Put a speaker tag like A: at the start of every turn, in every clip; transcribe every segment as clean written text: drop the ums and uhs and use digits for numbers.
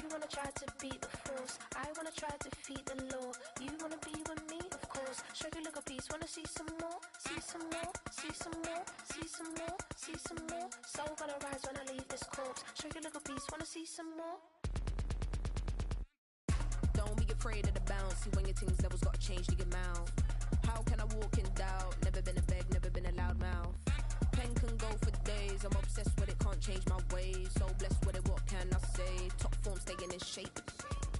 A: You wanna try to beat the force, I wanna try to defeat the law. You wanna be with me, of course. Show you look a piece, wanna see some more, see some more, see some more, see some more, see some more. Soul gonna rise when I leave this corpse. Show you look a piece, wanna see some more.
B: Don't be afraid of the bounce. See when your things levels gotta change to get mouth. How can I walk in doubt? Never been a beg, never been a loud mouth. Pen can go for days. I'm obsessed with it, can't change my ways. So blessed with it, what can I say? Top form staying in shape.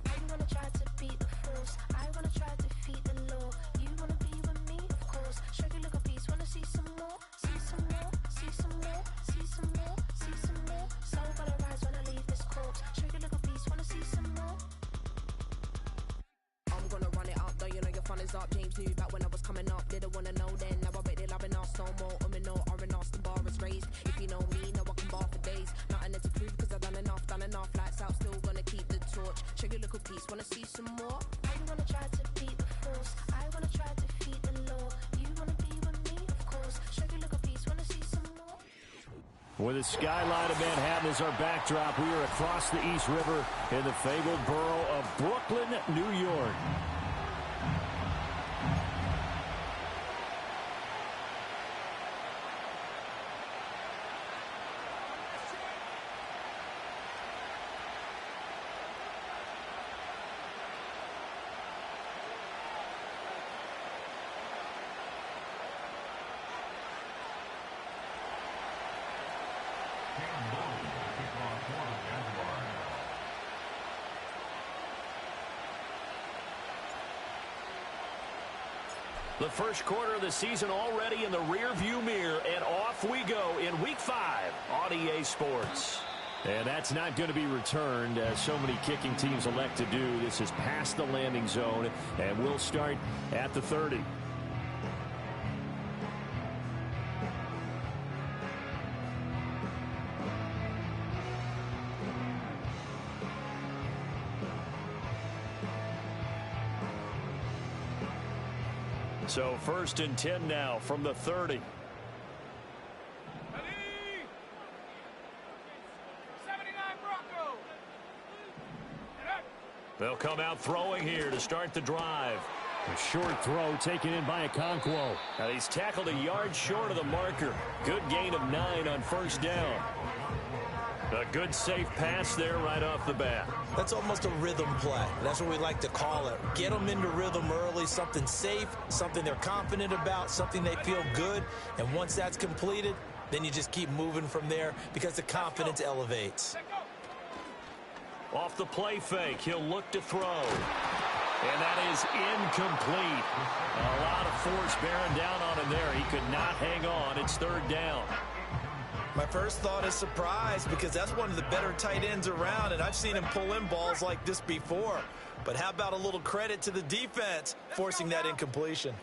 A: You wanna try to beat the force, I wanna try to defeat the law. You wanna be with me, of course. Show you look a piece, wanna see some more, see some more, see some more, see some more, see some more. Soul gonna rise when I leave this corpse. Show you look a piece, wanna see some more.
B: I'm gonna run it up, though you know your fun is up. James knew back when I was coming up, didn't wanna know then. Now I bet they're loving us no more. No, R&R's the bar is raised. If you know me, know I can bar for days. Nothing to prove cause I've done enough. Lights out, still gonna keep the torch. Show you a little piece, wanna see some more?
A: You wanna try to beat the force, I wanna try to defeat the law. You wanna be with me, of course. Show you a little piece, wanna see some more?
C: With the skyline of Manhattan as our backdrop, we are across the East River in the fabled borough of Brooklyn, New York. The first quarter of the season already in the rearview mirror, and off we go in Week 5 on EA Sports. And that's not going to be returned, as so many kicking teams elect to do. This is past the landing zone, and we'll start at the 30. So 1st and 10 now from the 30. They'll come out throwing here to start the drive. A short throw taken in by Okonkwo. Now he's tackled a yard short of the marker. Good gain of 9 on 1st down. A good safe pass there right off the bat.
D: That's almost a rhythm play. That's what we like to call it. Get them into rhythm early, something safe, something they're confident about, something they feel good. And once that's completed, then you just keep moving from there because the confidence elevates.
C: Off the play fake, he'll look to throw. And that is incomplete. A lot of force bearing down on him there. He could not hang on. It's 3rd down.
D: My first thought is surprise because that's one of the better tight ends around, and I've seen him pull in balls like this before. But how about a little credit to the defense forcing that incompletion?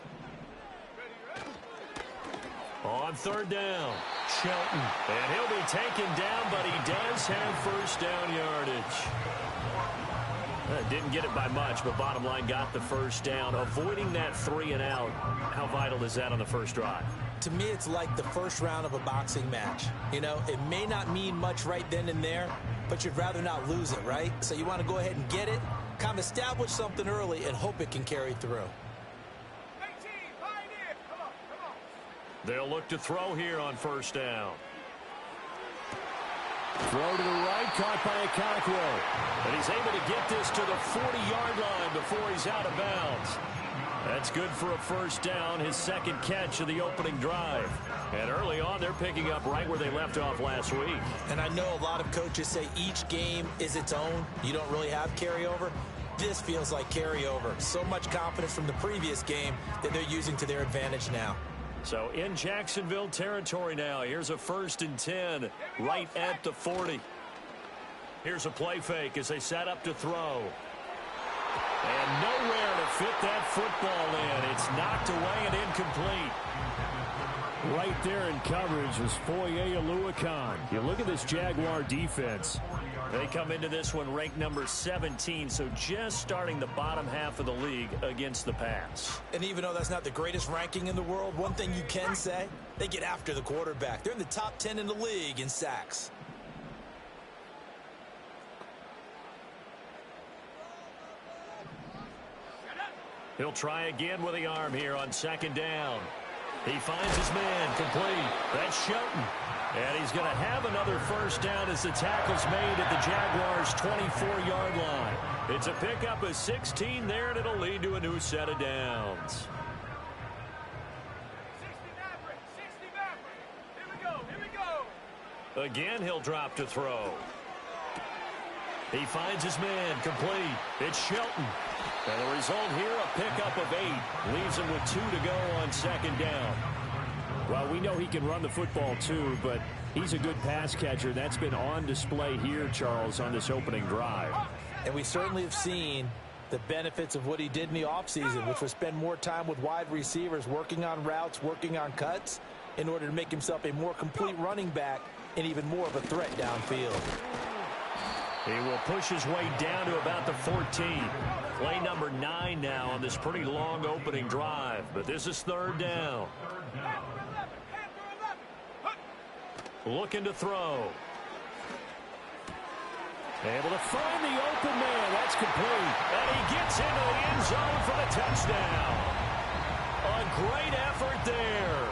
C: On 3rd down, Shelton. And he'll be taken down, but he does have 1st down yardage. Didn't get it by much, but bottom line got the 1st down. Avoiding that 3 and out, how vital is that on the first drive?
D: To me, it's like the first round of a boxing match. You know, it may not mean much right then and there, but you'd rather not lose it, right? So you want to go ahead and get it, kind of establish something early, and hope it can carry through.
C: They'll look to throw here on 1st down.
E: Throw to the right, caught by Okonkwo.
C: And he's able to get this to the 40-yard line before he's out of bounds. That's good for a 1st down, his 2nd catch of the opening drive. And early on, they're picking up right where they left off last week.
D: And I know a lot of coaches say each game is its own. You don't really have carryover. This feels like carryover. So much confidence from the previous game that they're using to their advantage now.
C: So in Jacksonville territory now. Here's a 1st and 10 right at the 40. Here's a play fake as they set up to throw. And nowhere to fit that football in. It's knocked away and incomplete.
E: Right there in coverage was Foye Oluokun. You look at this Jaguar defense.
C: They come into this one ranked number 17, so just starting the bottom half of the league against the pass.
D: And even though that's not the greatest ranking in the world, one thing you can say, they get after the quarterback. They're in the top 10 in the league in sacks.
C: He'll try again with the arm here on second down. He finds his man complete. That's Shelton. And he's going to have another first down as the tackle's made at the Jaguars' 24-yard line. It's a pickup of 16 there, and it'll lead to a new set of downs.
F: 60 Here we go.
C: Again, he'll drop to throw. He finds his man complete. It's Shelton. And the result here, a pickup of 8. Leaves him with 2 to go on second down.
E: Well, we know he can run the football too, but he's a good pass catcher. That's been on display here, Charles, on this opening drive.
D: And we certainly have seen the benefits of what he did in the offseason, which was spend more time with wide receivers, working on routes, working on cuts, in order to make himself a more complete running back and even more of a threat downfield.
C: He will push his way down to about the 14. Play number 9 now on this pretty long opening drive. But this is third down. Looking to throw. Able to find the open man. That's complete. And he gets into the end zone for the touchdown. A great effort there,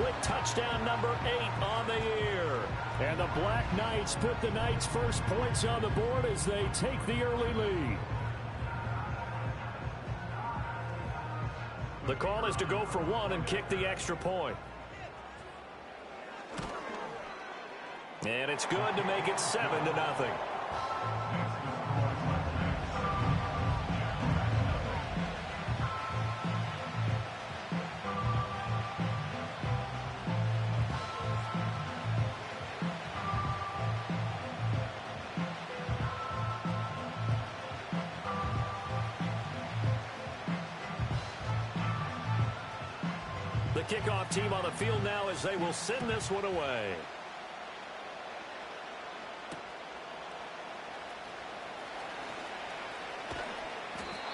C: with touchdown number 8 on the year.
E: And the Black Knights put the Knights' first points on the board as they take the early lead.
C: The call is to go for 1 and kick the extra point. And it's good to make it 7-0. The kickoff team on the field now as they will send this one away.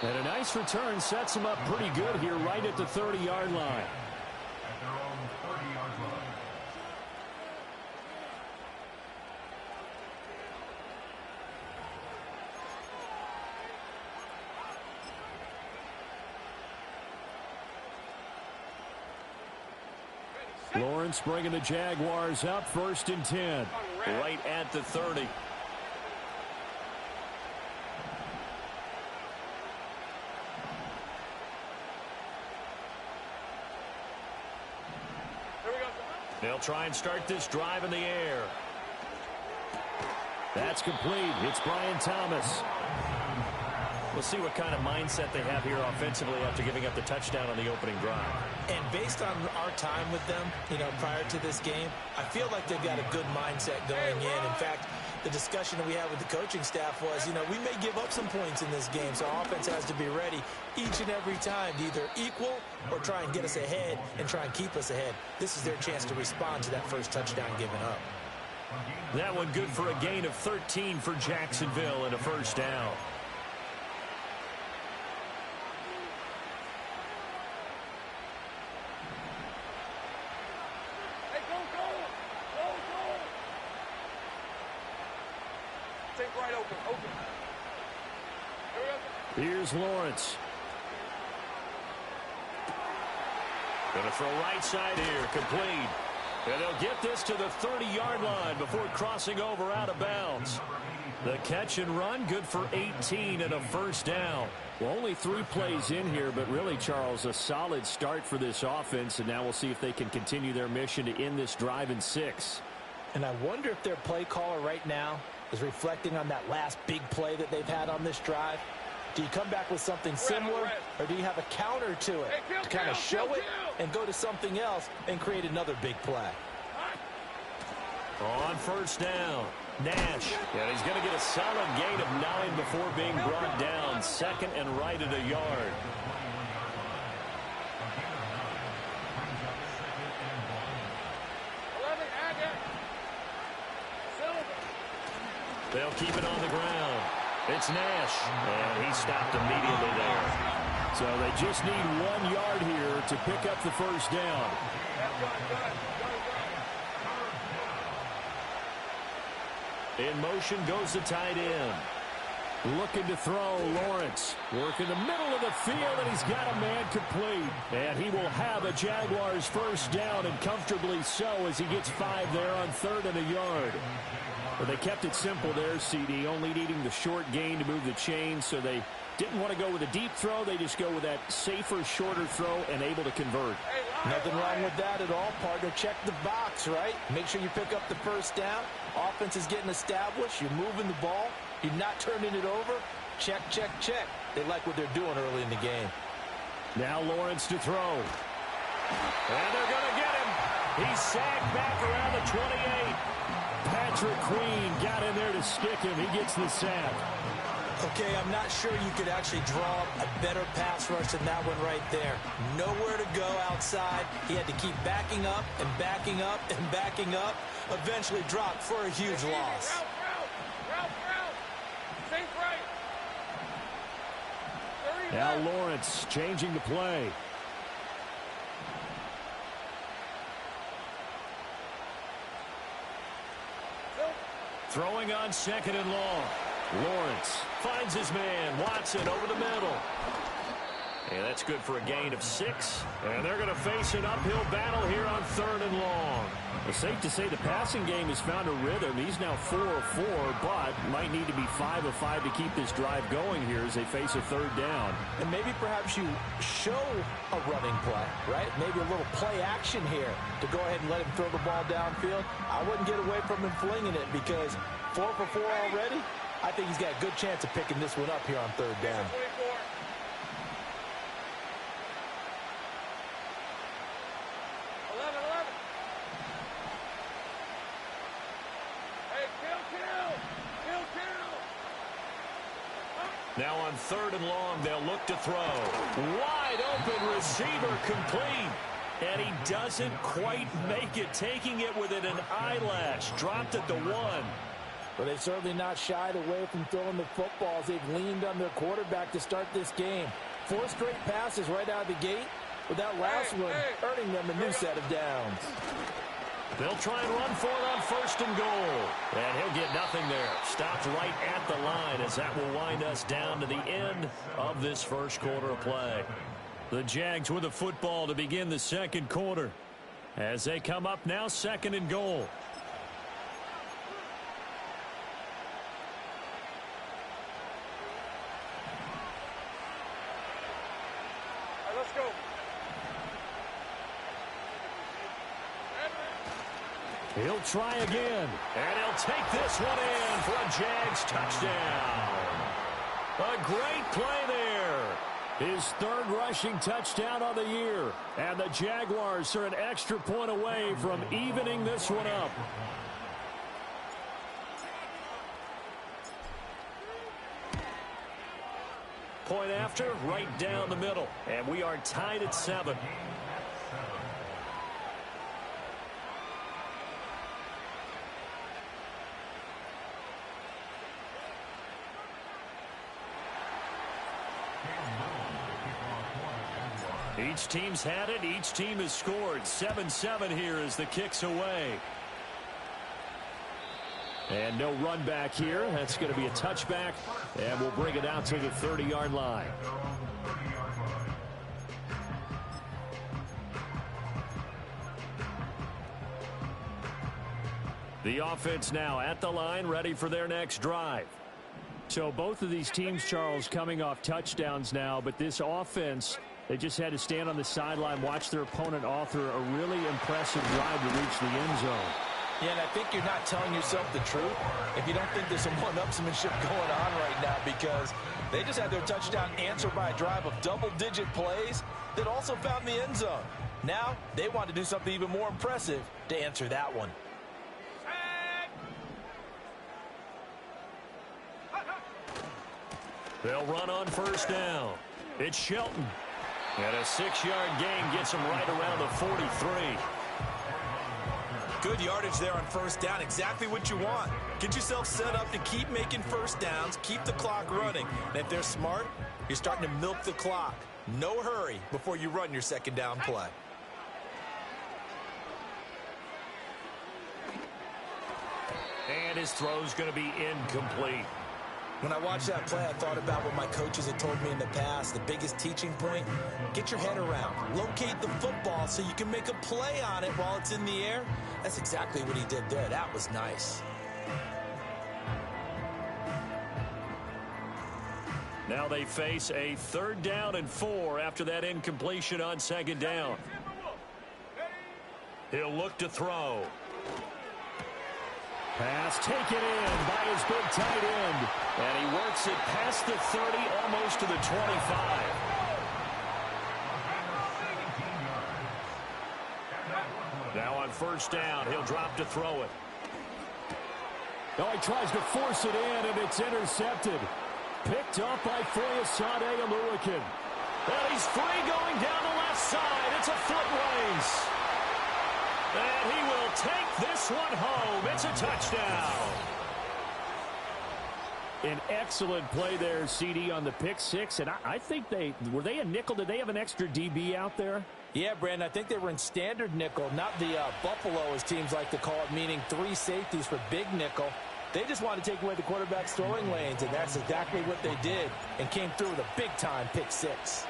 E: And a nice return sets him up pretty good here right at the 30-yard line.
F: At their own 30-yard line.
E: Lawrence bringing the Jaguars up, 1st and 10.
C: Right at the 30. They'll try and start this drive in the air.
E: That's complete. It's Brian Thomas.
C: We'll see what kind of mindset they have here offensively after giving up the touchdown on the opening drive.
D: And based on our time with them, prior to this game, I feel like they've got a good mindset going in. In fact, the discussion that we had with the coaching staff was, we may give up some points in this game, so our offense has to be ready each and every time to either equal or try and get us ahead and try and keep us ahead. This is their chance to respond to that first touchdown given up.
C: That one good for a gain of 13 for Jacksonville and a first down.
E: Here's Lawrence.
C: Gonna throw right side here, complete. And they'll get this to the 30-yard line before crossing over out of bounds. The catch and run, good for 18 and a first down.
E: Well, only 3 plays in here, but really, Charles, a solid start for this offense, and now we'll see if they can continue their mission to end this drive in 6.
D: And I wonder if their play caller right now is reflecting on that last big play that they've had on this drive. Do you come back with something similar, or do you have a counter to it to kind of show it and go to something else and create another big play?
C: On first down, Nash. And he's going to get a solid gain of 9 before being brought down. 2nd and right at a yard. They'll keep it on the ground. It's Nash, and he stopped immediately there.
E: So they just need 1 yard here to pick up the first down.
C: In motion goes the tight end.
E: Looking to throw, Lawrence. Working the middle of the field, and he's got a man complete. And he will have a Jaguars first down, and comfortably so, as he gets 5 there on 3rd and a yard. Well, they kept it simple there, CD, only needing the short gain to move the chains, so they didn't want to go with a deep throw. They just go with that safer, shorter throw and able to convert.
D: Nothing wrong with that at all, partner. Check the box, right? Make sure you pick up the first down. Offense is getting established. You're moving the ball. You're not turning it over. Check, check, check. They like what they're doing early in the game.
E: Now Lawrence to throw. And they're going to get him. He's sagged back around the 28. Patrick Queen got in there to stick him. He gets the sack.
D: Okay, I'm not sure you could actually draw a better pass rush than that one right there. Nowhere to go outside. He had to keep backing up and backing up and backing up. Eventually dropped for a huge loss.
E: Now Lawrence changing the play. Throwing on 2nd and long. Lawrence finds his man. Watson over the middle. And that's good for a gain of 6. And they're going to face an uphill battle here on 3rd and long. It's safe to say the passing game has found a rhythm. He's now 4 of 4, but might need to be 5 of 5 to keep this drive going here as they face a 3rd down.
D: And maybe perhaps you show a running play, right? Maybe a little play action here to go ahead and let him throw the ball downfield. I wouldn't get away from him flinging it because 4 for 4 already. I think he's got a good chance of picking this one up here on 3rd down.
C: Now on 3rd and long, they'll look to throw. Wide open receiver complete. And he doesn't quite make it, taking it within an eyelash. Dropped at the 1.
D: But they've certainly not shied away from throwing the footballs. They've leaned on their quarterback to start this game. 4 straight passes right out of the gate, with that last one earning them a new set of downs.
C: They'll try and run for it on 1st and goal. And he'll get nothing there. Stopped right at the line as that will wind us down to the end of this first quarter of play. The Jags with the football to begin the 2nd quarter as they come up now 2nd and goal.
F: Let's go.
C: He'll try again, and he'll take this one in for a Jags touchdown. A great play there. His 3rd rushing touchdown of the year. And the Jaguars are an extra point away from evening this one up. Point after, right down the middle. And we are tied at 7. Each team's had it. Each team has scored. 7-7 here as the kick's away. And no run back here. That's going to be a touchback. And we'll bring it out to the 30-yard line. The offense now at the line, ready for their next drive. So both of these teams, Charles, coming off touchdowns now, but this offense, they just had to stand on the sideline, watch their opponent author a really impressive drive to reach the end zone.
D: Yeah, and I think you're not telling yourself the truth if you don't think there's some one-upsmanship going on right now, because they just had their touchdown answered by a drive of double-digit plays that also found the end zone. Now they want to do something even more impressive to answer that one.
C: They'll run on 1st down. It's Shelton. And a 6-yard gain gets him right around the 43.
D: Good yardage there on 1st down. Exactly what you want. Get yourself set up to keep making 1st downs, keep the clock running. And if they're smart, you're starting to milk the clock. No hurry before you run your 2nd down play. And his throw's going to be incomplete. When I watched that play, I thought about what my coaches had told me in the past. The biggest teaching point, get your head around. Locate the football so you can make a play on it while it's in the air. That's exactly what he did there. That was nice.
C: Now they face a 3rd down and 4 after that incompletion on 2nd down. He'll look to throw. Pass taken in by his big tight end. And he works it past the 30, almost to the 25. Now on 1st down, he'll drop to throw it.
E: Oh, he tries to force it in, and it's intercepted. Picked up by Foyesade Aluakin.
C: And he's free going down the left side. It's a foot race. And he will take this one home. It's a touchdown.
E: An excellent play there, CD, on the pick six. And I think were they a nickel? Did they have an extra DB out there?
D: Yeah, Brandon, I think they were in standard nickel, not the Buffalo, as teams like to call it, meaning 3 safeties for big nickel. They just want to take away the quarterback's throwing lanes, and that's exactly what they did and came through with a big-time pick six.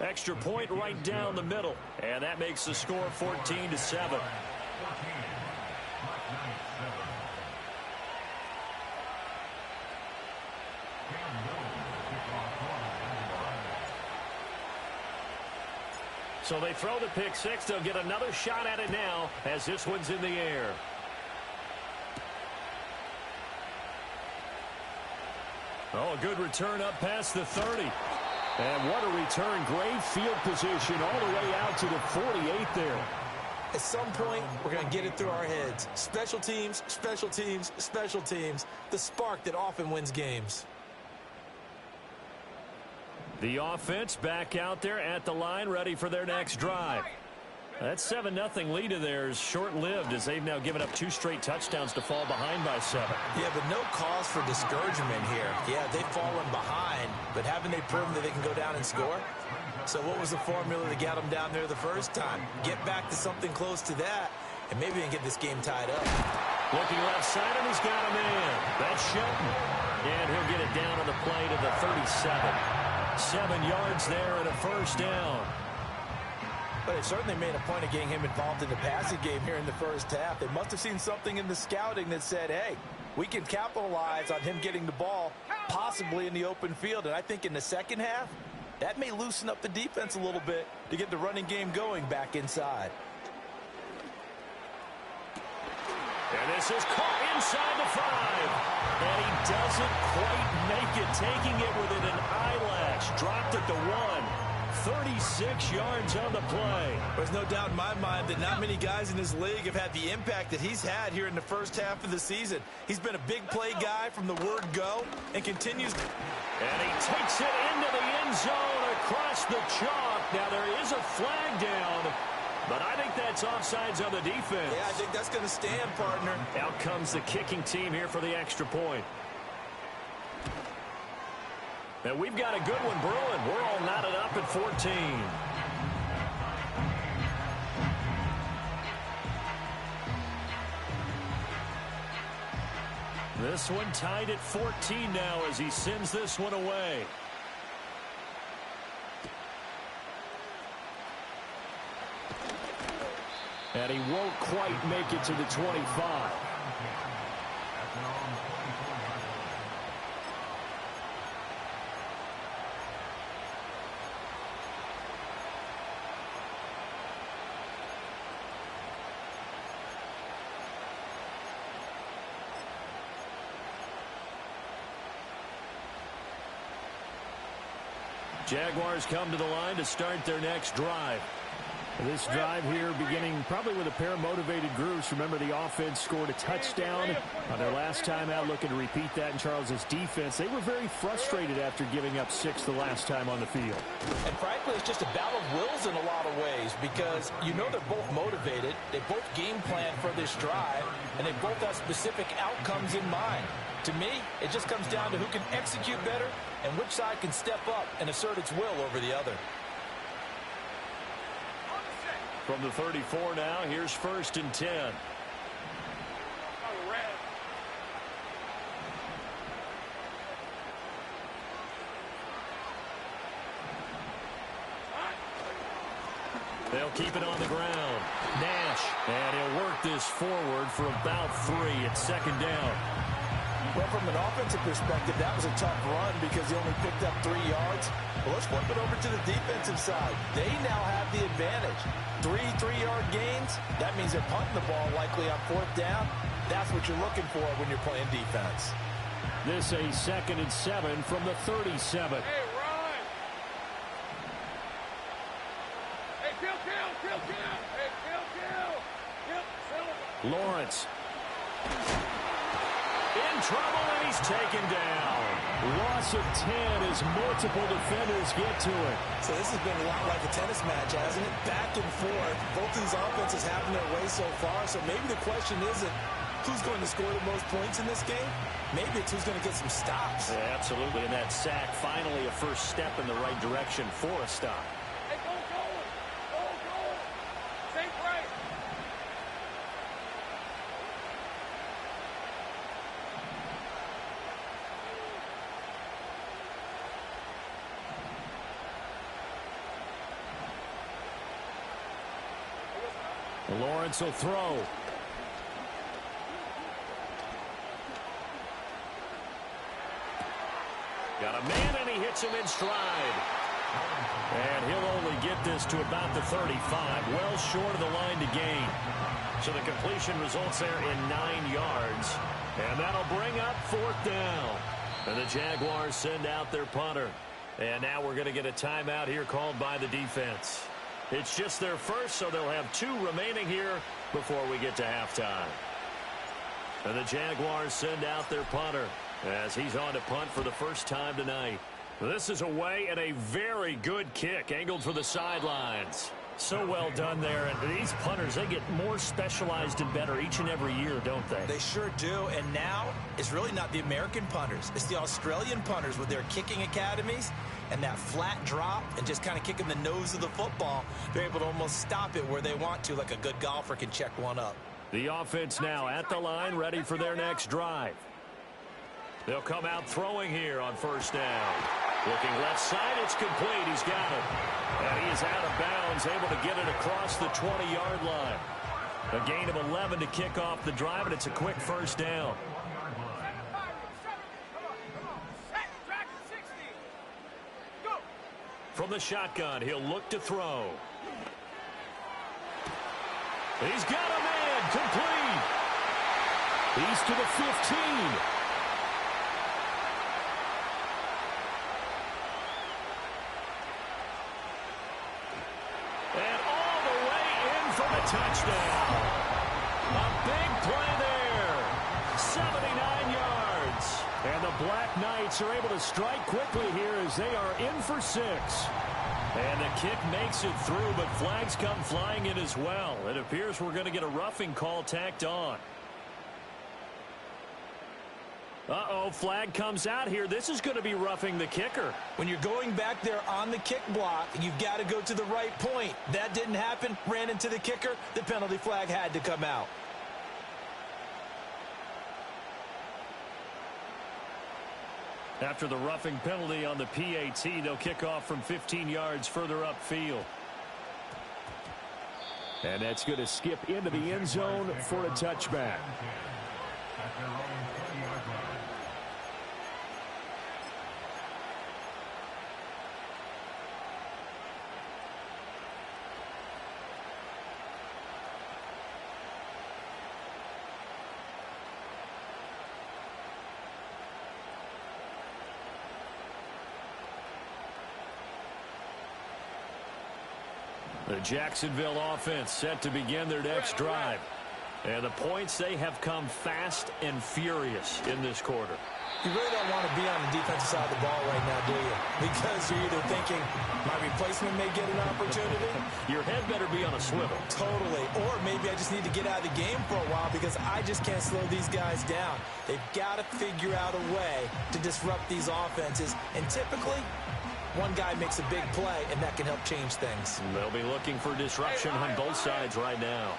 C: Extra point right down the middle. And that makes the score 14-7. So they throw the pick six. They'll get another shot at it now as this one's in the air. Oh, a good return up past the 30.
E: And what a return. Great field position all the way out to the 48 there.
D: At some point, we're going to get it through our heads. Special teams, special teams, special teams. The spark that often wins games.
C: The offense back out there at the line, ready for their next drive. That 7-0 lead of theirs short-lived as they've now given up 2 straight touchdowns to fall behind by 7.
D: Yeah, but no cause for discouragement here. Yeah, they've fallen behind, but haven't they proven that they can go down and score? So what was the formula that got them down there the first time? Get back to something close to that, and maybe we can get this game tied up.
C: Looking left side, and he's got a man. That's Shelton. And he'll get it down on the play to the 37. 7 yards there and a 1st down.
D: But it certainly made a point of getting him involved in the passing game here in the first half. They must have seen something in the scouting that said, hey, we can capitalize on him getting the ball possibly in the open field. And I think in the second half, that may loosen up the defense a little bit to get the running game going back inside.
C: And this is caught inside the 5. And he doesn't quite make it, taking it within an eyelash. Dropped it to 1. 36 yards on the play.
D: There's no doubt in my mind that not many guys in this league have had the impact that he's had here in the first half of the season. He's been a big play guy from the word go and continues.
C: And he takes it into the end zone across the chalk. Now there is a flag down, but I think that's offsides on the defense.
D: Yeah, I think that's going to stand, partner.
C: Out comes the kicking team here for the extra point. And we've got a good one brewing. We're all knotted up at 14. This one tied at 14 now as he sends this one away.
E: And he won't quite make it to the 25.
C: Jaguars come to the line to start their next drive.
E: This drive here beginning probably with a pair of motivated groups. Remember, the offense scored a touchdown on their last time out, looking to repeat that in Charles's defense. They were very frustrated after giving up 6 the last time on the field.
D: And frankly, it's just a battle of wills in a lot of ways because you know they're both motivated. They both game plan for this drive, and they both have specific outcomes in mind. To me, it just comes down to who can execute better and which side can step up and assert its will over the other.
C: From the 34 now, here's 1st and 10. They'll keep it on the ground. Nash, and he'll work this forward for about 3 at second down.
D: Well, from an offensive perspective, that was a tough run because he only picked up 3 yards. Well, let's flip it over to the defensive side. They now have the advantage. 3 3-yard gains, that means they're punting the ball likely on 4th down. That's what you're looking for when you're playing defense.
C: This a 2nd and 7 from the 37.
F: Hey, run! Hey, kill! Hey, kill! Silver!
C: Lawrence. In trouble, and he's taken down. Loss of 10 as multiple defenders get to it.
D: So this has been a lot like a tennis match, hasn't it? Back and forth. Both these offenses having their way so far. So maybe the question isn't who's going to score the most points in this game. Maybe it's who's going to get some stops.
C: Yeah, absolutely. And that sack, finally a first step in the right direction for a stop.
F: Hey, go! Safe right!
C: Lawrence will throw. Got a man, and he hits him in stride. And he'll only get this to about the 35, well short of the line to gain. So the completion results there in 9 yards. And that'll bring up 4th down. And the Jaguars send out their punter. And now we're going to get a timeout here called by the defense. It's just their first, so they'll have 2 remaining here before we get to halftime. And the Jaguars send out their punter as he's on to punt for the first time tonight. This is away, and a very good kick angled for the sidelines. So well done there. And these punters, they get more specialized and better each and every year, don't they?
D: They sure do. And now it's really not the American punters. It's the Australian punters with their kicking academies and that flat drop and just kind of kicking the nose of the football. They're able to almost stop it where they want to, like a good golfer can check one up.
C: The offense now at the line, ready for their next drive. They'll come out throwing here on first down. Looking left side, it's complete. He's got it. And he is out of bounds, able to get it across the 20-yard line. A gain of 11 to kick off the drive, and it's a quick first down. From the shotgun, he'll look to throw. He's got a man, complete. He's to the 15. And all the way in for the touchdown. A big play there. 79 yards. And the Black Knights are able to strike quickly here as they are in for 6. And the kick makes it through, but flags come flying in as well. It appears we're going to get a roughing call tacked on. Uh-oh, flag comes out here. This is going to be roughing the kicker.
D: When you're going back there on the kick block, you've got to go to the right point. That didn't happen, ran into the kicker. The penalty flag had to come out.
C: After the roughing penalty on the PAT, they'll kick off from 15 yards further upfield. And that's going to skip into the end zone for a touchback. The Jacksonville offense set to begin their next drive. And the points, they have come fast and furious in this quarter.
D: You really don't want to be on the defensive side of the ball right now, do you? Because you're either thinking, my replacement may get an opportunity.
C: Your head better be on a swivel.
D: Totally. Or maybe I just need to get out of the game for a while because I just can't slow these guys down. They've got to figure out a way to disrupt these offenses. And typically, one guy makes a big play, and that can help change things.
C: They'll be looking for disruption on both sides right now.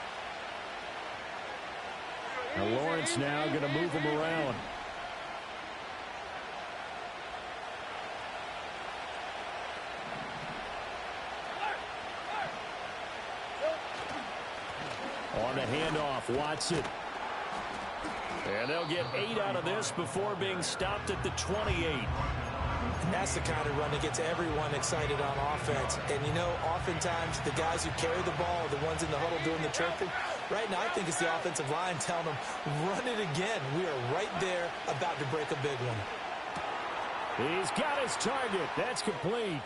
C: Now Lawrence now going to move him around. On the handoff, Watson. And they'll get 8 out of this before being stopped at the 28.
D: That's the kind of run that gets everyone excited on offense. And, you know, oftentimes the guys who carry the ball are the ones in the huddle doing the chirping. Right now, I think it's the offensive line telling them, run it again. We are right there about to break a big one.
C: He's got his target. That's complete.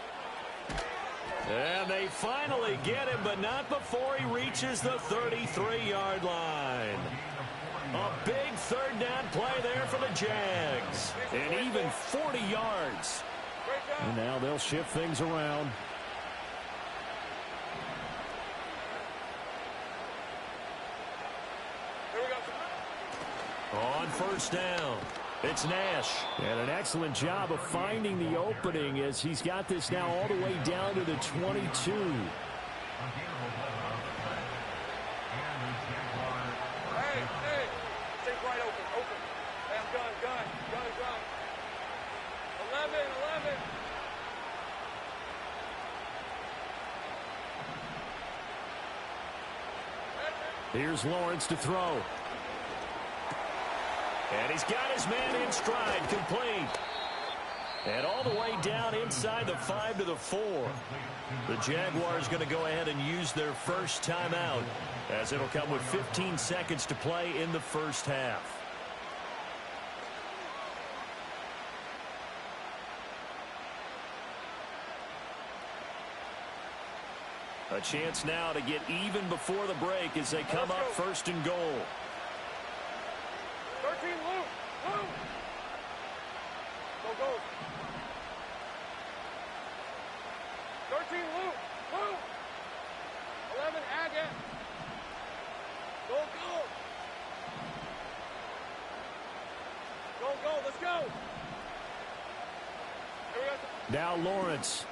C: And they finally get him, but not before he reaches the 33-yard line. A big third down play there for the Jags. And even 40 yards. And now they'll shift things around. On first down, it's Nash. And an excellent job of finding the opening as he's got this now all the way down to the 22. Here's Lawrence to throw. And he's got his man in stride, complete. And all the way down inside the 5 to the 4. The Jaguars going to go ahead and use their first timeout, as it'll come with 15 seconds to play in the first half. A chance now to get even before the break as they come up first and goal.
F: 13, Luke. Luke. Go. 13, Luke. Luke. 11, Agate. Go. Go. Let's go.
C: Now Lawrence.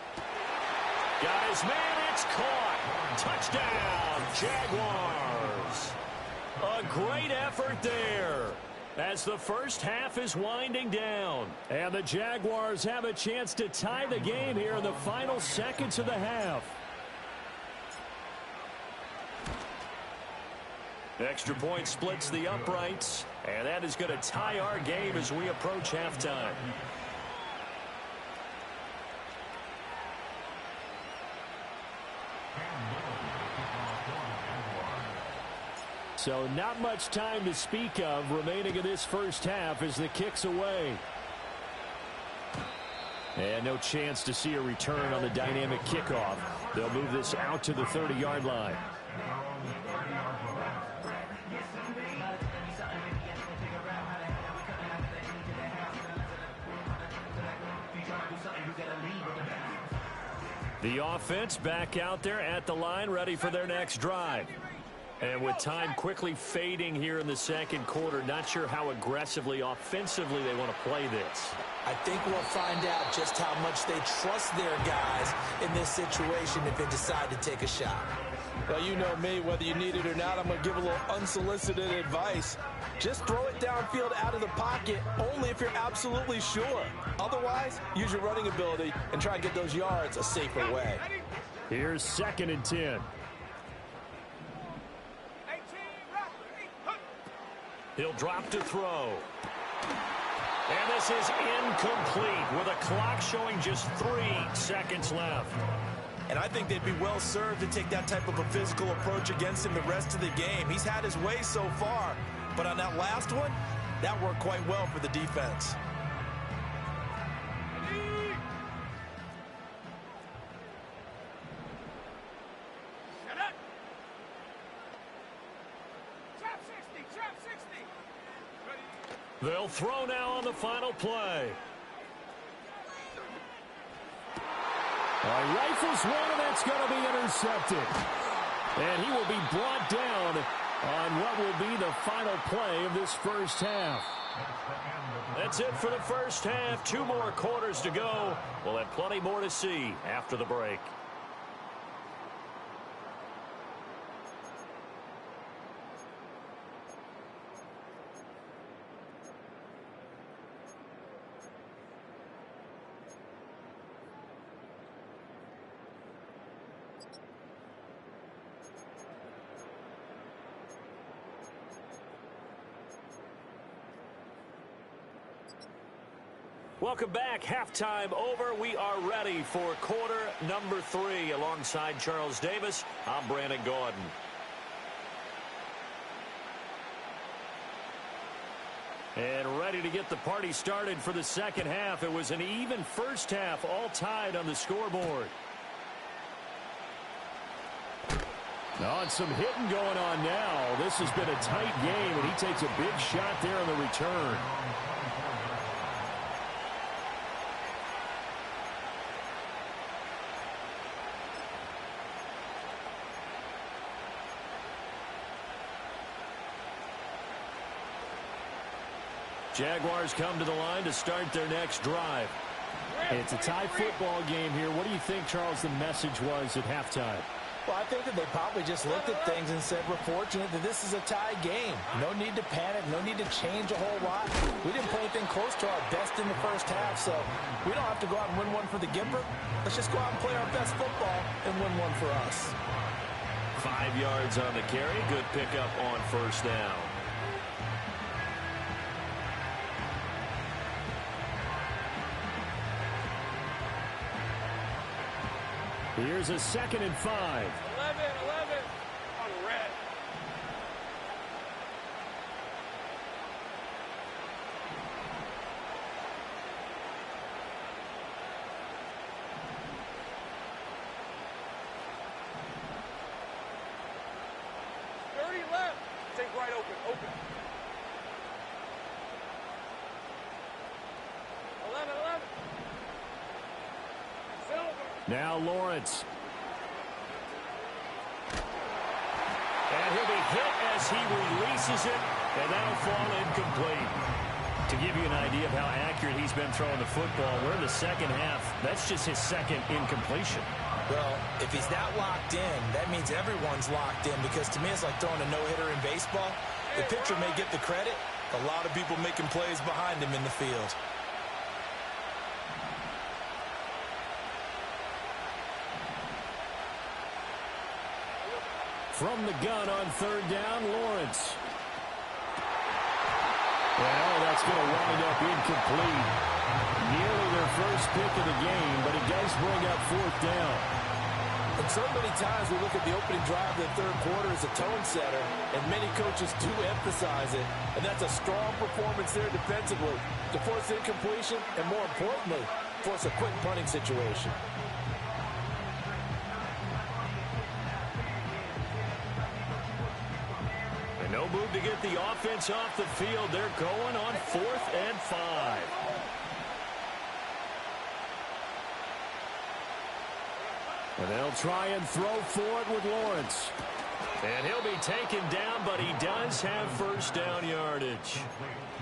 C: Got his man. It's caught. Touchdown, Jaguars. A great effort there as the first half is winding down. And the Jaguars have a chance to tie the game here in the final seconds of the half. Extra point splits the uprights, and that is going to tie our game as we approach halftime. So not much time to speak of remaining in this first half as the kick's away. And no chance to see a return on the dynamic kickoff. They'll move this out to the 30-yard line. The offense back out there at the line, ready for their next drive. And with time quickly fading here in the second quarter, not sure how aggressively, offensively they want to play this.
D: I think we'll find out just how much they trust their guys in this situation if they decide to take a shot.
G: Well, you know me, whether you need it or not, I'm going to give a little unsolicited advice. Just throw it downfield out of the pocket only if you're absolutely sure. Otherwise, use your running ability and try and get those yards a safer way.
C: Here's 2nd and 10. He'll drop to throw. And this is incomplete with a clock showing just 3 seconds left.
D: And I think they'd be well served to take that type of a physical approach against him the rest of the game. He's had his way so far, but on that last one, that worked quite well for the defense.
C: They'll throw now on the final play. Rifles one, and that's going to be intercepted. And he will be brought down on what will be the final play of this first half. That's it for the first half. 2 more quarters to go. We'll have plenty more to see after the break. Welcome back. Halftime over. We are ready for quarter number 3. Alongside Charles Davis, I'm Brandon Gordon. And ready to get the party started for the second half. It was an even first half, all tied on the scoreboard. Oh, and some hitting going on now. This has been a tight game, and he takes a big shot there on the return. Jaguars come to the line to start their next drive. It's a tie football game here. What do you think, Charles, the message was at halftime?
G: Well, I think that they probably just looked at things and said, we're fortunate that this is a tie game. No need to panic, no need to change a whole lot. We didn't play anything close to our best in the first half, so we don't have to go out and win one for the Gipper. Let's just go out and play our best football and win one for us.
C: 5 yards on the carry. Good pickup on first down. Here's a 2nd and 5.
F: 11 on red. Left. Take right open. 11. Silver.
C: Now Lawrence. And he'll be hit as he releases it, and that'll fall incomplete. To give you an idea of how accurate he's been throwing the football, we're in the second half. That's just his second incompletion.
D: Well, if he's that locked in, that means everyone's locked in, because to me it's like throwing a no-hitter in baseball. The pitcher may get the credit. A lot of people making plays behind him in the field.
C: From the gun on 3rd down, Lawrence. Well, that's going to wind up incomplete. Nearly their first pick of the game, but it does bring up 4th down.
G: And so many times we look at the opening drive of the third quarter as a tone setter, and many coaches do emphasize it. And that's a strong performance there defensively to force incompletion and, more importantly, force a quick punting situation.
C: No move to get the offense off the field. They're going on 4th and 5. And they'll try and throw for it with Lawrence. And he'll be taken down, but he does have first down yardage.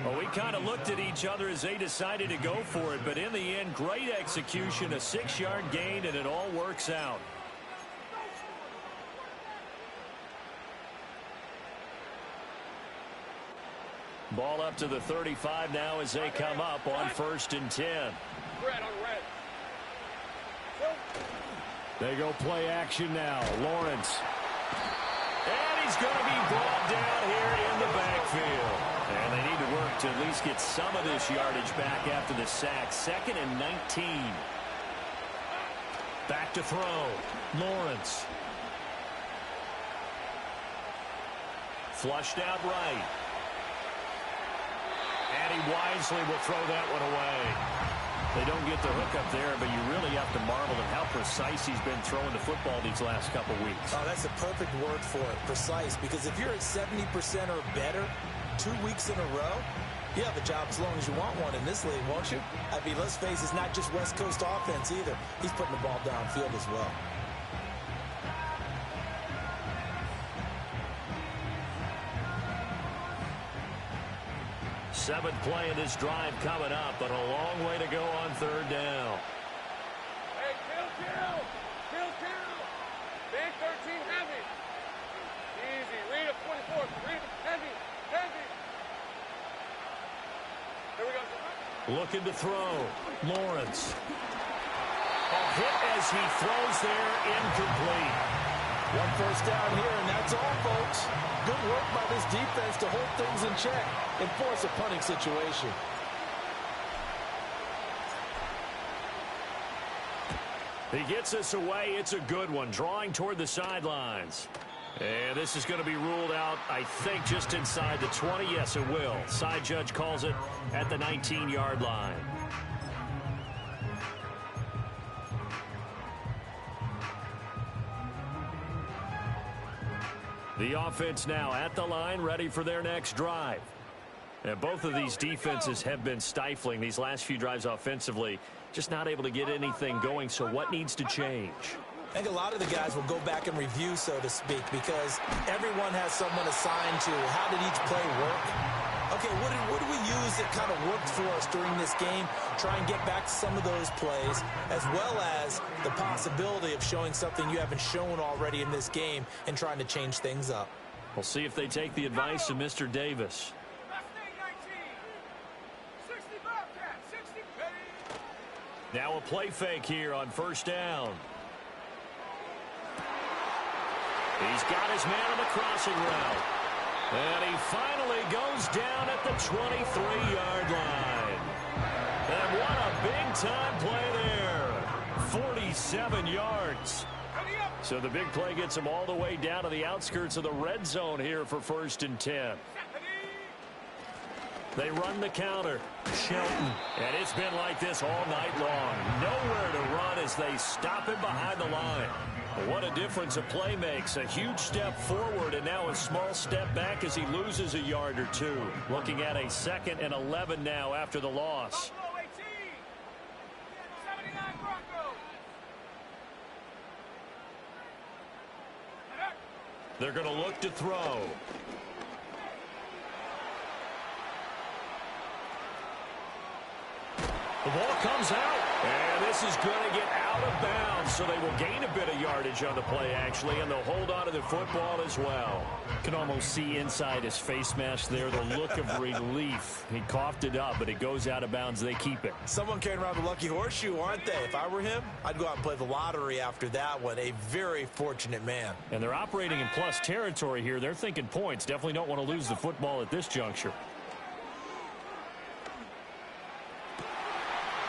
C: Well, we kind of looked at each other as they decided to go for it, but in the end, great execution, a 6-yard gain, and it all works out. Ball up to the 35 now as they come up on 1st and 10.
F: Red on red.
C: They go play action now. Lawrence. And he's going to be brought down here in the backfield. And they need to work to at least get some of this yardage back after the sack. 2nd and 19. Back to throw. Lawrence. Flushed out right. And he wisely will throw that one away. They don't get the hook up there, but you really have to marvel at how precise he's been throwing the football these last couple weeks.
D: Oh, that's a perfect word for it, precise. Because if you're at 70% or better 2 weeks in a row, you have a job as long as you want one in this league, won't you? I mean, let's face it, it's not just West Coast offense either. He's putting the ball downfield as well.
C: Seventh play of this drive coming up, but a long way to go on 3rd down.
F: Hey, kill. Big 13 heavy. Easy. Read it 24. Read it heavy. Here we go.
C: Looking to throw. Lawrence. A hit as he throws there, incomplete.
G: 1 first down here, and that's all, folks. Good work by this defense to hold things in check and force a punting situation.
C: He gets this away. It's a good one, drawing toward the sidelines. And this is going to be ruled out, I think, just inside the 20. Yes, it will. Side judge calls it at the 19-yard line. The offense now at the line, ready for their next drive. And both of these defenses have been stifling these last few drives offensively, just not able to get anything going. So what needs to change?
D: I think a lot of the guys will go back and review, so to speak, because everyone has someone assigned to how did each play work. Okay, what did we use that kind of worked for us during this game? Try and get back to some of those plays, as well as the possibility of showing something you haven't shown already in this game and trying to change things up.
C: We'll see if they take the advice of Mr. Davis. Now a play fake here on first down. He's got his man on the crossing route. And he finally goes down at the 23-yard line. And what a big-time play there. 47 yards. So the big play gets him all the way down to the outskirts of the red zone here for 1st and 10. They run the counter. Shelton. And it's been like this all night long. Nowhere to run as they stop him behind the line. What a difference a play makes. A huge step forward and now a small step back as he loses a yard or two. Looking at a 2nd and 11 now after the loss. They're going to look to throw. The ball comes out, and this is going to get out of bounds, so they will gain a bit of yardage on the play, actually, and they'll hold on to the football as well. Can almost see inside his face mask there the look of relief. He coughed it up, but it goes out of bounds. They keep it.
D: Someone carrying around the lucky horseshoe, aren't they? If I were him, I'd go out and play the lottery after that one. A very fortunate man.
C: And they're operating in plus territory here. They're thinking points. Definitely don't want to lose the football at this juncture.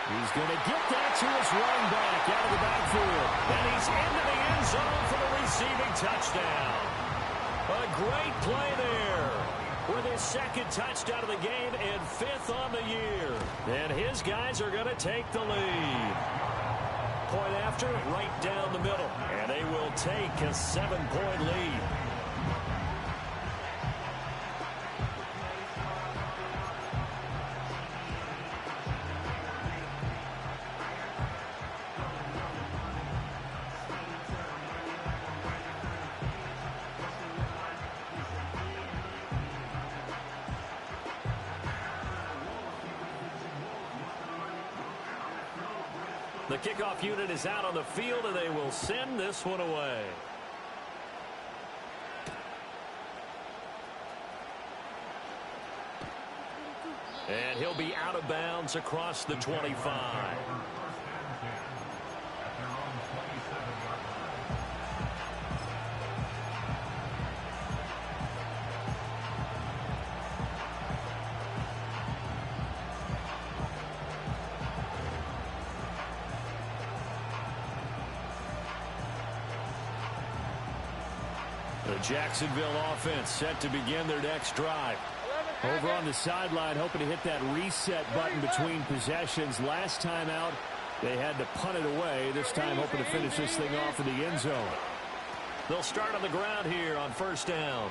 C: He's going to get that to his running back out of the backfield. And he's into the end zone for the receiving touchdown. A great play there with his 2nd touchdown of the game and 5th on the year. And his guys are going to take the lead. Point after, right down the middle. And they will take a 7-point lead. The kickoff unit is out on the field, and they will send this one away. And he'll be out of bounds across the 25. The Jacksonville offense set to begin their next drive. Over on the sideline, hoping to hit that reset button between possessions. Last time out, they had to punt it away. This time, hoping to finish this thing off in the end zone. They'll start on the ground here on first down.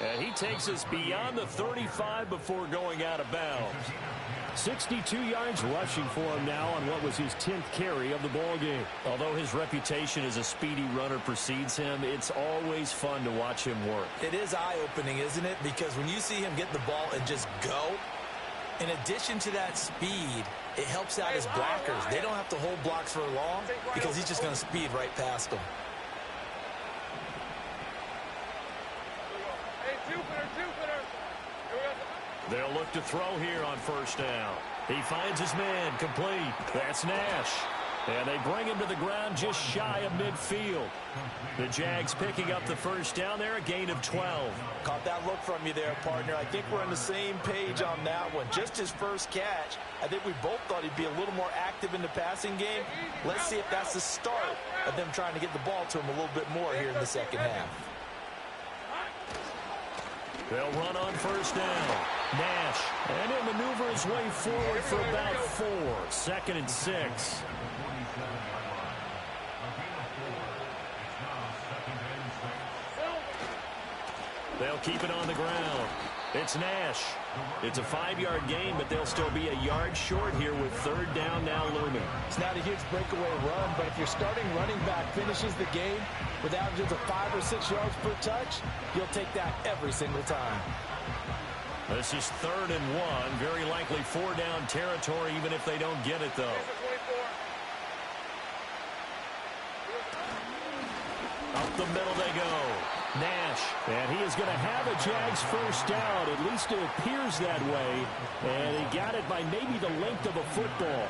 C: And he takes us beyond the 35 before going out of bounds. 62 yards rushing for him now on what was his 10th carry of the ballgame. Although his reputation as a speedy runner precedes him, it's always fun to watch him work.
D: It is eye-opening, isn't it? Because when you see him get the ball and just go, in addition to that speed, it helps out his blockers. They don't have to hold blocks for long because he's just going to speed right past them.
C: They'll look to throw here on first down. He finds his man complete. That's Nash. And they bring him to the ground just shy of midfield. The Jags picking up the first down there, a gain of 12.
G: Caught that look from you there, partner. I think we're on the same page on that one. Just his first catch, I think we both thought he'd be a little more active in the passing game. Let's see if that's the start of them trying to get the ball to him a little bit more here in the second half.
C: They'll run on first down. Nash, and he'll maneuver his way forward for about 4. 2nd and 6. They'll keep it on the ground. It's Nash. It's a 5-yard gain, but they'll still be a yard short here with 3rd down now looming.
G: It's not a huge breakaway run, but if your starting running back finishes the game with averages of 5 or 6 yards per touch, you'll take that every single time.
C: This is 3rd and 1. Very likely 4-down territory, even if they don't get it, though. Up the middle they go. Nash, and he is going to have a Jags first down. At least it appears that way. And he got it by maybe the length of a football.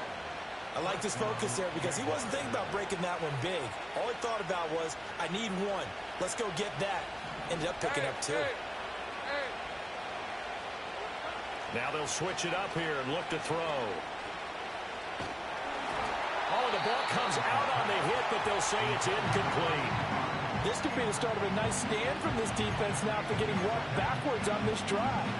D: I like his focus there because he wasn't thinking about breaking that one big. All he thought about was, I need 1. Let's go get that. Ended up picking up 2.
C: Now they'll switch it up here and look to throw. Oh, the ball comes out on the hit, but they'll say it's incomplete.
G: This could be the start of a nice stand from this defense now after getting walked backwards on this drive.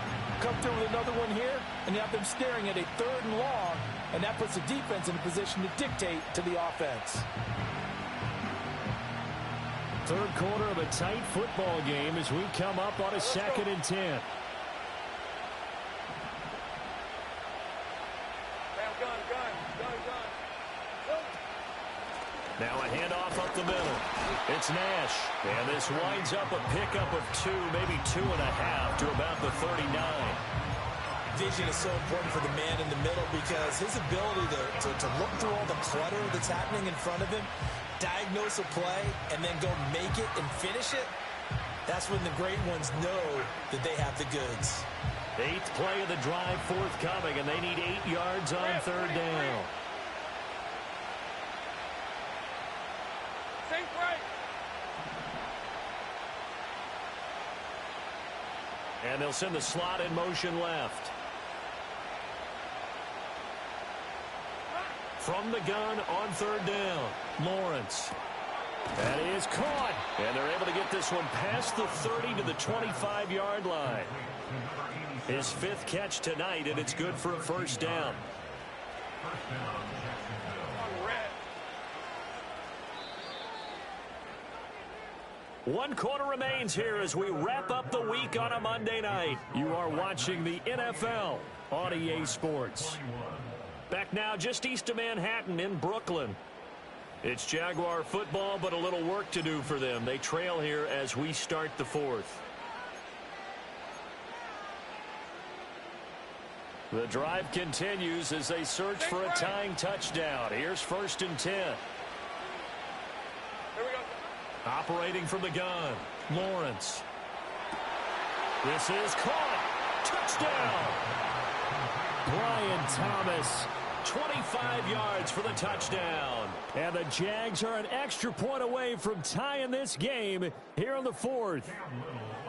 G: Come through with another one here, and you have them staring at a 3rd and long, and that puts the defense in a position to dictate to the offense.
C: 3rd quarter of a tight football game as we come up on a 2nd and 10. Now a handoff up the middle. It's Nash. And this winds up a pickup of 2, maybe 2.5 to about the 39.
D: Vision is so important for the man in the middle because his ability to look through all the clutter that's happening in front of him, diagnose a play, and then go make it and finish it, that's when the great ones know that they have the goods.
C: 8th play of the drive forthcoming, and they need 8 yards on 3rd down. And they'll send the slot in motion left. From the gun on 3rd down, Lawrence. That is caught. And they're able to get this one past the 30 to the 25-yard line. His 5th catch tonight, and it's good for a first down. One quarter remains here as we wrap up the week on a Monday night. You are watching the NFL on EA Sports. Back now just east of Manhattan in Brooklyn. It's Jaguar football, but a little work to do for them. They trail here as we start the 4th. The drive continues as they search for a tying touchdown. Here's 1st and 10. Operating from the gun, Lawrence. This is caught. Touchdown. Brian Thomas, 25 yards for the touchdown. And the Jags are an extra point away from tying this game here in the 4th.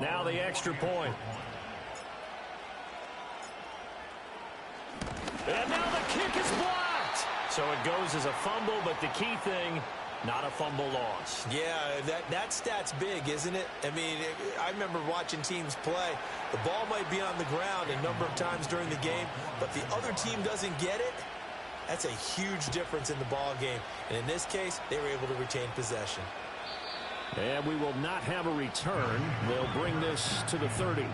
C: Now the extra point. And now the kick is blocked. So it goes as a fumble, but the key thing, not a fumble loss.
D: Yeah, that stat's big, isn't it? I mean, I remember watching teams play. The ball might be on the ground a number of times during the game, but the other team doesn't get it. That's a huge difference in the ball game. And in this case, they were able to retain possession.
C: And we will not have a return. They'll bring this to the 30.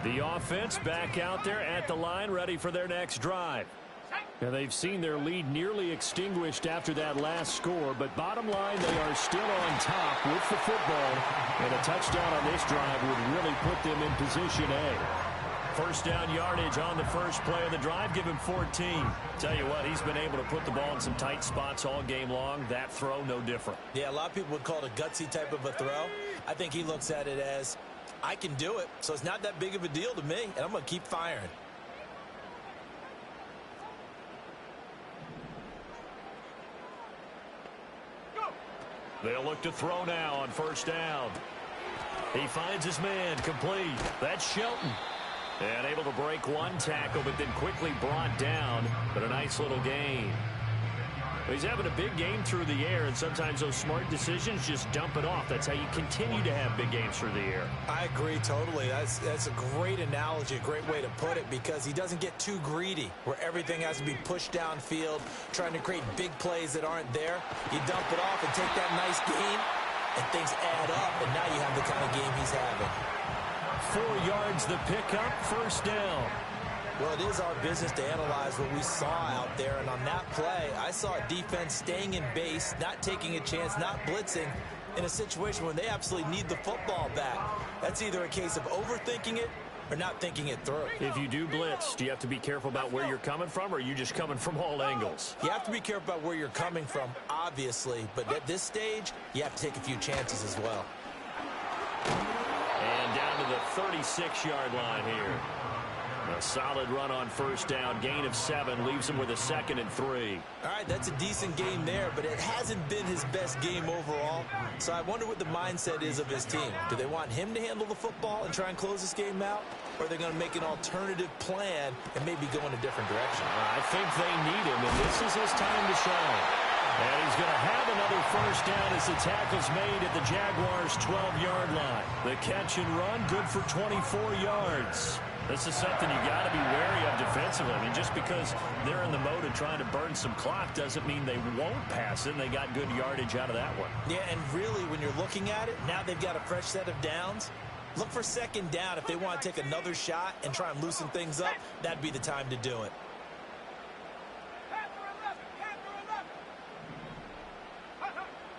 C: The offense back out there at the line, ready for their next drive. And they've seen their lead nearly extinguished after that last score, but bottom line, they are still on top with the football, and a touchdown on this drive would really put them in position A. First down yardage on the first play of the drive. Give him 14. Tell you what, he's been able to put the ball in some tight spots all game long. That throw, no different.
D: Yeah, a lot of people would call it a gutsy type of a throw. I think he looks at it as, I can do it, so it's not that big of a deal to me, and I'm going to keep firing.
C: They'll look to throw now on first down. He finds his man, complete. That's Shelton. And able to break one tackle, but then quickly brought down. But a nice little gain. He's having a big game through the air, and sometimes those smart decisions just dump it off. That's how you continue to have big games through the air.
D: I agree totally. That's a great analogy, a great way to put it, because he doesn't get too greedy where everything has to be pushed downfield, trying to create big plays that aren't there. You dump it off and take that nice gain, and things add up, and now you have the kind of game he's having.
C: 4 yards the pickup, first down.
D: Well, it is our business to analyze what we saw out there, and on that play, I saw a defense staying in base, not taking a chance, not blitzing, in a situation where they absolutely need the football back. That's either a case of overthinking it or not thinking it through.
C: If you do blitz, do you have to be careful about where you're coming from, or are you just coming from all angles?
D: You have to be careful about where you're coming from, obviously, but at this stage, you have to take a few chances as well.
C: And down to the 36-yard line here. A solid run on first down. Gain of 7 leaves him with a 2nd and 3.
D: All right, that's a decent game there, but it hasn't been his best game overall. So I wonder what the mindset is of his team. Do they want him to handle the football and try and close this game out? Or are they going to make an alternative plan and maybe go in a different direction?
C: I think they need him, and this is his time to shine. And he's going to have another first down as the tackle's made at the Jaguars' 12-yard line. The catch and run, good for 24 yards. This is something you got to be wary of defensively. I mean, just because they're in the mode of trying to burn some clock doesn't mean they won't pass it, and they got good yardage out of that one.
D: Yeah, and really, when you're looking at it, now they've got a fresh set of downs. Look for second down. If they want to take another shot and try and loosen things up, that'd be the time to do it.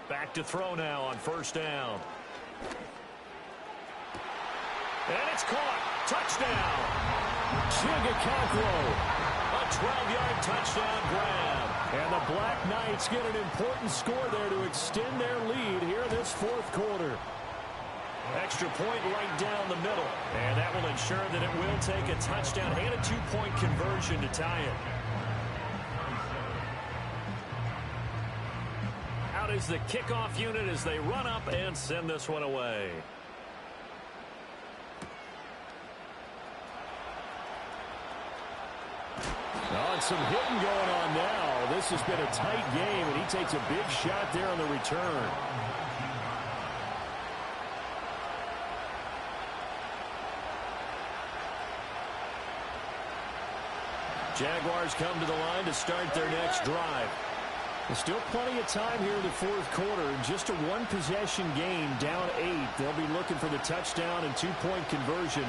C: Back to throw now on first down. And it's caught. Touchdown. Chigakakwo. A 12-yard touchdown grab. And the Black Knights get an important score there to extend their lead here in this fourth quarter. Extra point right down the middle. And that will ensure that it will take a touchdown and a 2-point conversion to tie it. Out is the kickoff unit as they run up and send this one away. Oh, and some hitting going on now. This has been a tight game, and he takes a big shot there on the return. Jaguars come to the line to start their next drive. There's still plenty of time here in the fourth quarter. Just a one-possession game, down 8. They'll be looking for the touchdown and 2-point conversion.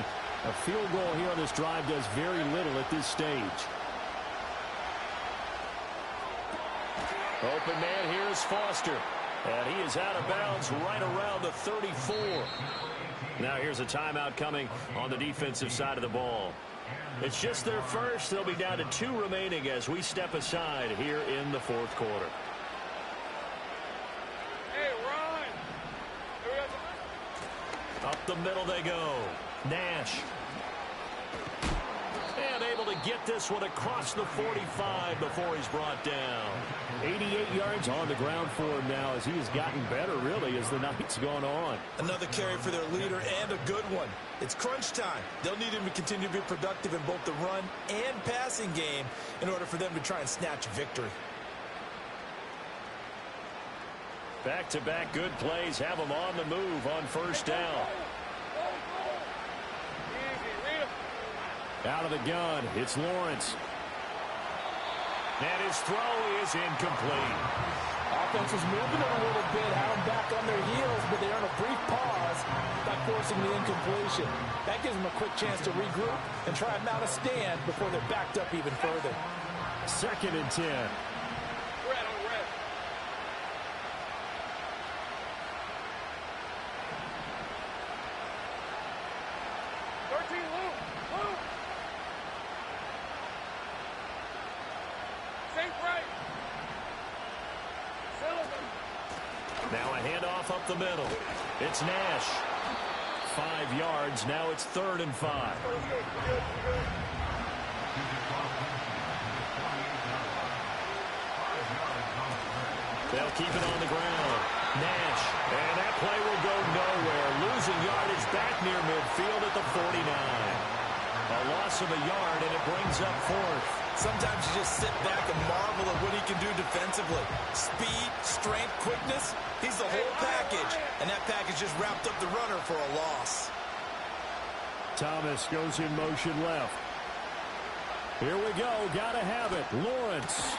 C: A field goal here on this drive does very little at this stage. Open man here is Foster. And he is out of bounds right around the 34. Now here's a timeout coming on the defensive side of the ball. It's just their first. They'll be down to 2 remaining as we step aside here in the fourth quarter.
F: Hey, Ron.
C: Up the middle they go. Nash. And able to get this one across the 45 before he's brought down. 88 yards on the ground for him now as he has gotten better, really, as the night's gone on.
D: Another carry for their leader and a good one. It's crunch time. They'll need him to continue to be productive in both the run and passing game in order for them to try and snatch a victory.
C: Back-to-back good plays have them on the move on first down. Out of the gun, it's Lawrence. And his throw is incomplete.
G: Offense is moving a little bit, have them back on their heels, but they're on a brief pause by forcing the incompletion. That gives them a quick chance to regroup and try and mount a stand before they're backed up even further.
C: 2nd and 10.
F: Red on red.
C: Now a handoff up the middle. It's Nash. 5 yards. Now it's 3rd and 5. They'll keep it on the ground. Nash. And that play will go nowhere. Losing yardage back near midfield at the 49. A loss of a yard, and it brings up 4th.
D: Sometimes you just sit back and marvel at what he can do defensively. Speed, strength, quickness. He's the whole package. And that package just wrapped up the runner for a loss.
C: Thomas goes in motion left. Here we go. Got to have it. Lawrence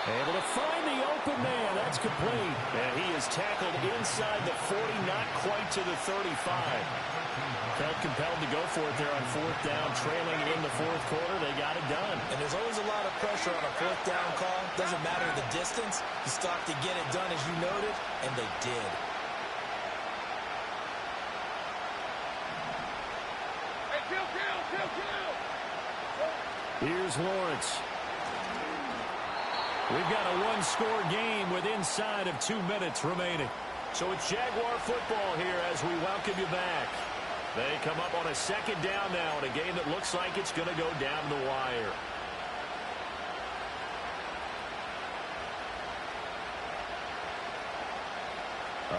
C: able to find the open man. That's complete. And he is tackled inside the 40, not quite to the 35. Felt compelled to go for it there on 4th down, trailing in the 4th quarter. They got it done.
D: And there's always a lot of pressure on a 4th down call. Doesn't matter the distance. You stop to get it done, as you noted, and they did.
F: Hey, kill.
C: Here's Lawrence. We've got a one-score game with inside of 2 minutes remaining. So it's Jaguar football here as we welcome you back. They come up on a 2nd down now in a game that looks like it's going to go down the wire.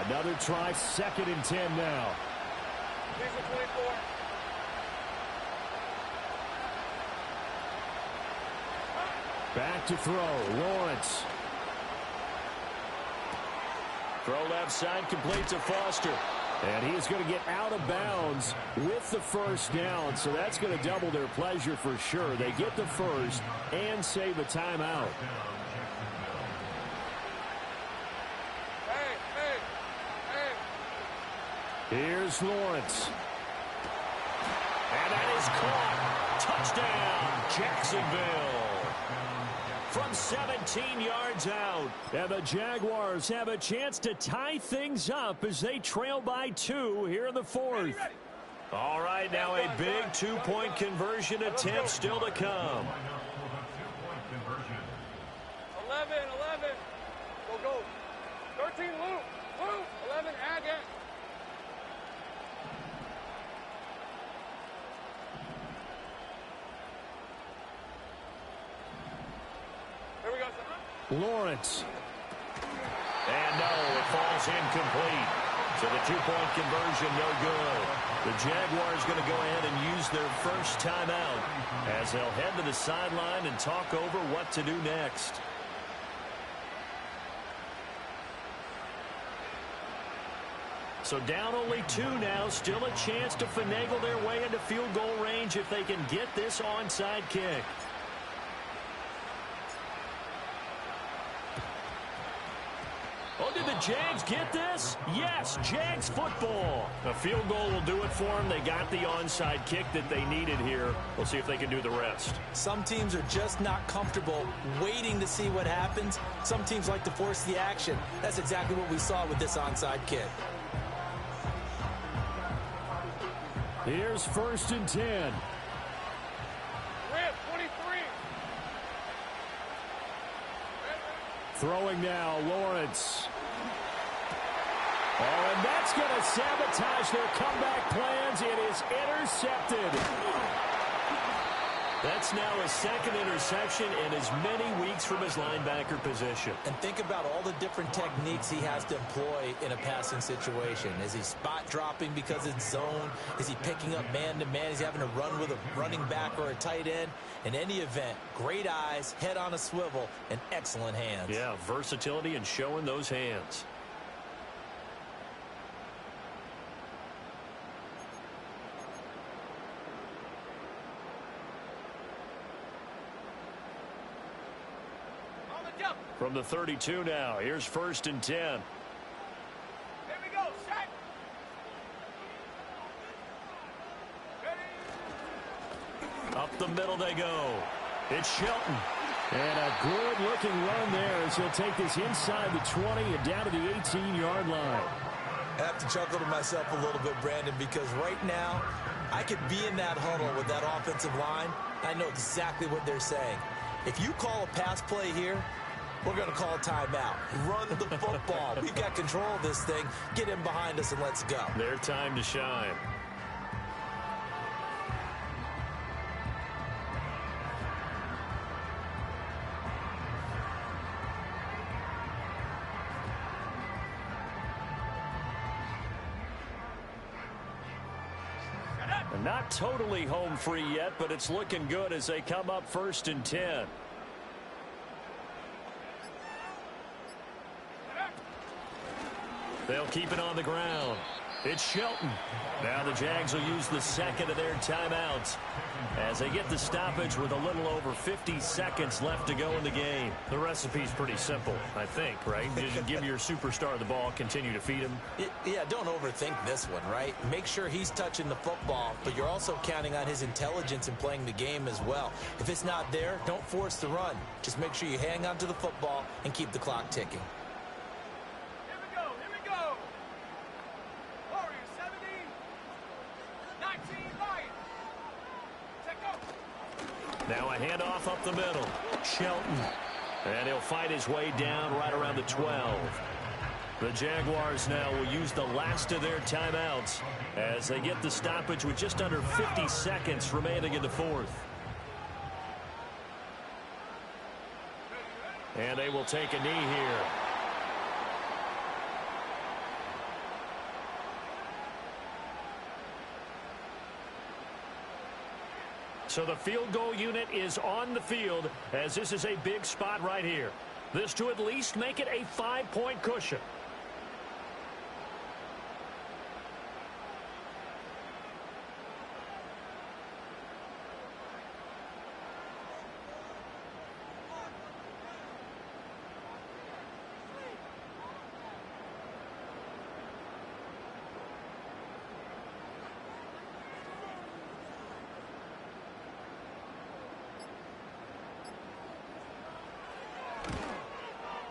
C: Another try, 2nd and 10 now.
F: Diesel 24.
C: Back to throw. Lawrence. Throw left side, complete to Foster. And he is going to get out of bounds with the 1st down. So that's going to double their pleasure for sure. They get the 1st and save a timeout.
F: Hey.
C: Here's Lawrence. And that is caught. Touchdown, Jacksonville. From 17 yards out. And the Jaguars have a chance to tie things up as they trail by 2 here in the 4th. All right, now a big 2-point conversion attempt still to come.
F: 11. Go. 13, loop. 11, add it. Here we go, son.
C: Lawrence. And no, it falls incomplete. So the 2-point conversion, no good. The Jaguars going to go ahead and use their first timeout as they'll head to the sideline and talk over what to do next. So down only 2 now, still a chance to finagle their way into field goal range if they can get this onside kick. Oh, did the Jags get this? Yes, Jags football. A field goal will do it for them. They got the onside kick that they needed here. We'll see if they can do the rest.
D: Some teams are just not comfortable waiting to see what happens. Some teams like to force the action. That's exactly what we saw with this onside kick.
C: Here's 1st and 10.
F: Rip, 23.
C: Throwing now, Lawrence. Oh, and that's going to sabotage their comeback plans. It is intercepted. That's now his 2nd interception in as many weeks from his linebacker position.
D: And think about all the different techniques he has to employ in a passing situation. Is he spot dropping because it's zone? Is he picking up man-to-man? Is he having to run with a running back or a tight end? In any event, great eyes, head on a swivel, and excellent hands.
C: Yeah, versatility and showing those hands. From the 32 now, here's 1st and 10.
F: Here we go, set.
C: Up the middle they go. It's Shelton. And a good-looking run there as he'll take this inside the 20 and down to the 18-yard line.
D: I have to chuckle to myself a little bit, Brandon, because right now I could be in that huddle with that offensive line. I know exactly what they're saying. If you call a pass play here, we're going to call timeout. Run the football. We've got control of this thing. Get in behind us and let's go.
C: Their time to shine. Not totally home free yet, but it's looking good as they come up 1st and 10. They'll keep it on the ground. It's Shelton. Now the Jags will use the second of their timeouts as they get the stoppage with a little over 50 seconds left to go in the game.
E: The recipe's pretty simple, I think, right? Just give your superstar the ball, continue to feed him.
D: Yeah, don't overthink this one, right? Make sure he's touching the football, but you're also counting on his intelligence in playing the game as well. If it's not there, don't force the run. Just make sure you hang on to the football and keep the clock ticking.
C: Now a handoff up the middle. Shelton. And he'll fight his way down right around the 12. The Jaguars now will use the last of their timeouts as they get the stoppage with just under 50 seconds remaining in the fourth. And they will take a knee here. So the field goal unit is on the field as this is a big spot right here. This to at least make it a 5-point cushion.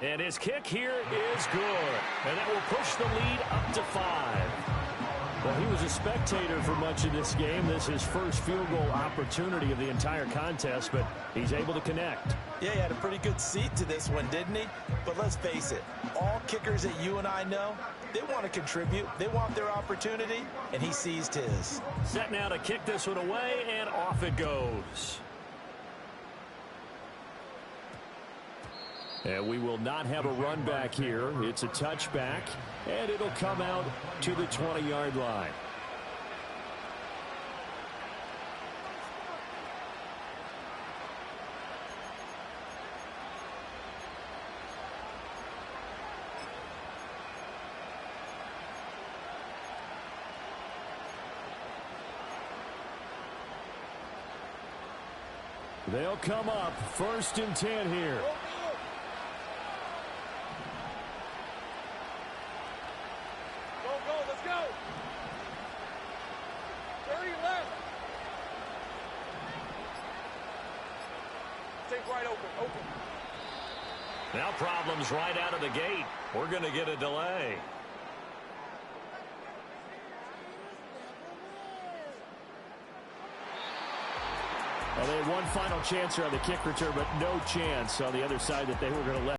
C: And his kick here is good. And that will push the lead up to 5. Well, he was a spectator for much of this game. This is his first field goal opportunity of the entire contest, but he's able to connect.
D: Yeah, he had a pretty good seat to this one, didn't he? But let's face it, all kickers that you and I know, they want to contribute. They want their opportunity, and he seized his.
C: Set now to kick this one away, and off it goes. And we will not have a run back here. It's a touchback, and it'll come out to the 20-yard line. They'll come up 1st and 10 here. Now problems right out of the gate. We're going to get a delay. Well, they had one final chance here on the kick return, but no chance on the other side that they were going to let